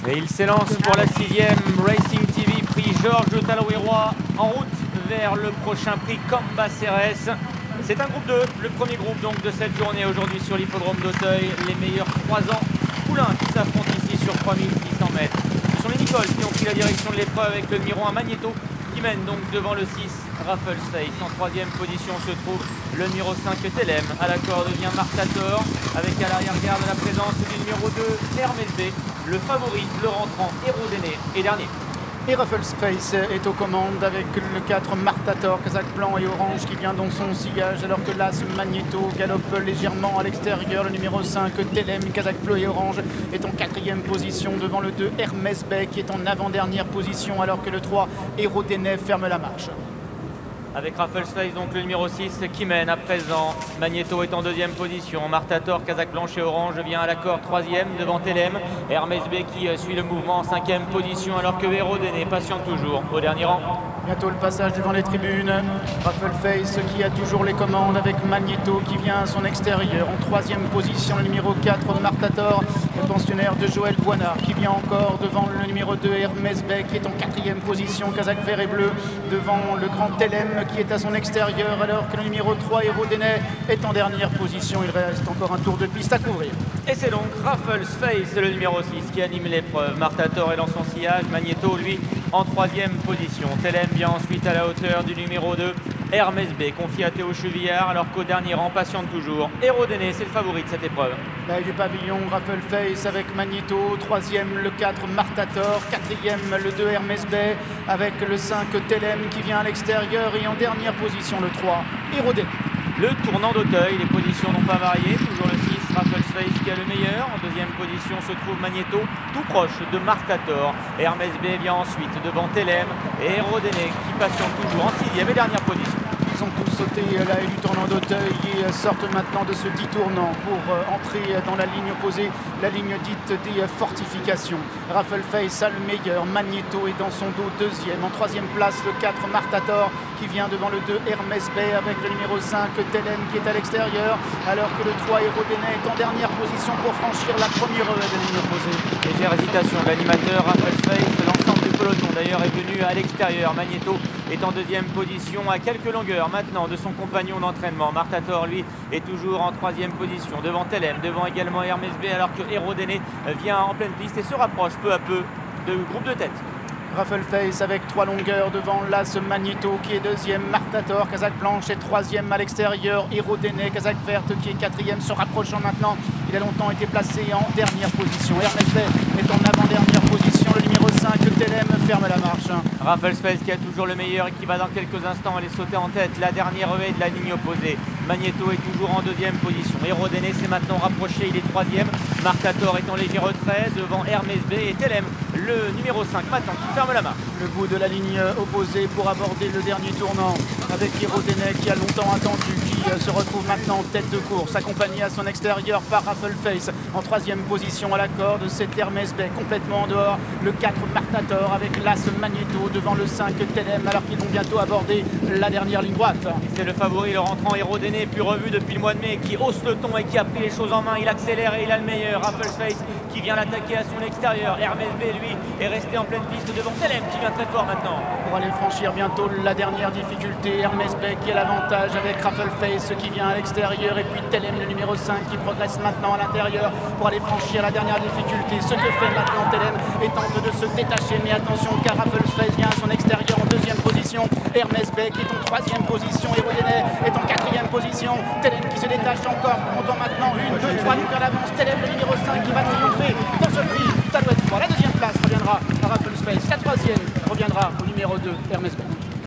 Et il s'élance pour la 6e Racing TV, prix Georges Talouérois, en route vers le prochain prix Camba Ceres. C'est un groupe 2, le premier groupe donc de cette journée aujourd'hui sur l'hippodrome d'Auteuil. Les meilleurs 3 ans poulains qui s'affrontent ici sur 3600 mètres. Ce sont les Nicoles qui ont pris la direction de l'épreuve avec le numéro 1 Magneto qui mène donc devant le 6 Raffles Face. En 3e position se trouve le numéro 5 Telem. À la corde vient Martator avec à l'arrière-garde la présence du numéro 2 Hermès B. Le favori, le rentrant Héros d'Aîné et dernier. Et Raffles Face est aux commandes avec le 4 Martator, Kazakh blanc et orange qui vient dans son sillage, alors que l'As Magneto galope légèrement à l'extérieur. Le numéro 5 Telem, Kazakh bleu et orange, est en 4e position devant le 2 Hermès Bay qui est en avant-dernière position, alors que le 3 Héros d'Aîné ferme la marche. Avec Raffles Face, donc le numéro 6 qui mène à présent. Magneto est en 2e position. Martator, Kazakh blanche et orange, vient à la corde 3e devant Telem. Hermès B qui suit le mouvement en 5e position, alors que Héros d'Aîné patiente toujours au dernier rang. Bientôt le passage devant les tribunes. Raffles Face qui a toujours les commandes avec Magneto qui vient à son extérieur. En 3e position, le numéro 4 Martator, le pensionnaire de Joël Boinard qui vient encore devant le numéro 2 Hermès Bay qui est en 4e position. Kazakh vert et bleu devant le grand Telem qui est à son extérieur, alors que le numéro 3 Héros d'Aîné est en dernière position. Il reste encore un tour de piste à couvrir. Et c'est donc Raffles Face, le numéro 6, qui anime l'épreuve. Martator est dans son sillage, Magneto, lui, en 3e position. Telem vient ensuite à la hauteur du numéro 2, Hermès B, confié à Théo Chevillard, alors qu'au dernier rang, patiente toujours. Héros d'Aîné, c'est le favori de cette épreuve. Là, du pavillon, Raffles Face avec Magneto, 3e le 4 Martator, 4e le 2 Hermès B, avec le 5 Telem qui vient à l'extérieur, et en dernière position le 3 Héros d'Aîné. Le tournant d'Auteuil, les positions n'ont pas varié, toujours le 6 Raffles Face qui a le meilleur. En 2e position se trouve Magneto, tout proche de Martator. Hermès B vient ensuite devant Telem et Héros d'Aîné qui patiente toujours en 6e et dernière position. Ils ont tous sauté la haie du tournant d'Auteuil et sortent maintenant de ce 10 tournant pour entrer dans la ligne opposée, la ligne dite des fortifications. Raffles Face a le meilleur, Magneto est dans son dos 2e. En 3e place, le 4 Martator qui vient devant le 2 Hermès Bay avec le numéro 5 Telem qui est à l'extérieur, alors que le 3 Héros d'Aîné est en dernière position pour franchir la première haie de la ligne opposée. Légère hésitation de l'animateur Raffles Face, l'ensemble du peloton d'ailleurs est venu à l'extérieur. Magneto est en 2e position à quelques longueurs maintenant de son compagnon d'entraînement. Martator, lui, est toujours en 3e position devant Telem, devant également Hermès B, alors que Héros d'Aîné vient en pleine piste et se rapproche peu à peu de groupe de tête. Raffles Face avec 3 longueurs devant l'As Magneto qui est 2e, Martator, Kazakh blanche est 3e à l'extérieur, Héros d'Aîné, Kazakh verte qui est 4e, se rapprochant maintenant. Il a longtemps été placé en dernière position. Hermès Bay est en avant-dernière position. Le numéro 5 Telem ferme la marche. Raffles Face qui a toujours le meilleur et qui va dans quelques instants aller sauter en tête la dernière haie de la ligne opposée. Magneto est toujours en 2e position. Héros d'Aîné s'est maintenant rapproché, il est 3e. Martator est en léger retrait devant Hermès B et Telem, le numéro 5 maintenant qui ferme la marche. Le bout de la ligne opposée pour aborder le dernier tournant avec Héros d'Aîné qui a longtemps attendu, qui se retrouve maintenant en tête de course, accompagné à son extérieur par Raffles Face. En 3e position à la corde, c'est Hermès Bay complètement en dehors. Le 4 Martator avec l'As Magneto devant le 5 Telem, alors qu'ils vont bientôt aborder la dernière ligne droite. C'est le favori, le rentrant Héros d'Aîné, plus revu depuis le mois de mai, qui hausse le ton et qui a pris les choses en main. Il accélère et il a le meilleur. Raffles Face qui vient l'attaquer à son extérieur. Hermès B, lui, est resté en pleine piste devant Telem qui vient très fort maintenant. Pour aller franchir bientôt la dernière difficulté, Hermès Bay qui a l'avantage avec Raffles Face qui vient à l'extérieur, et puis Telem, le numéro 5, qui progresse maintenant à l'intérieur pour aller franchir la dernière difficulté. Ce que fait maintenant Telem est tente de se détacher, mais attention car Raffles Face vient à son extérieur en 2e position. Hermès Bay qui est en 3e position. Héros d'Aîné est en 4e position. Telem qui se détache encore, comptant maintenant 1, 2, 3 minutes à l'avance. Telem, le numéro 5, qui va triompher dans ce prix. Ça doit être fort. La 2e place reviendra à Raffles Face. La 3e reviendra au numéro 2, Hermès Bay.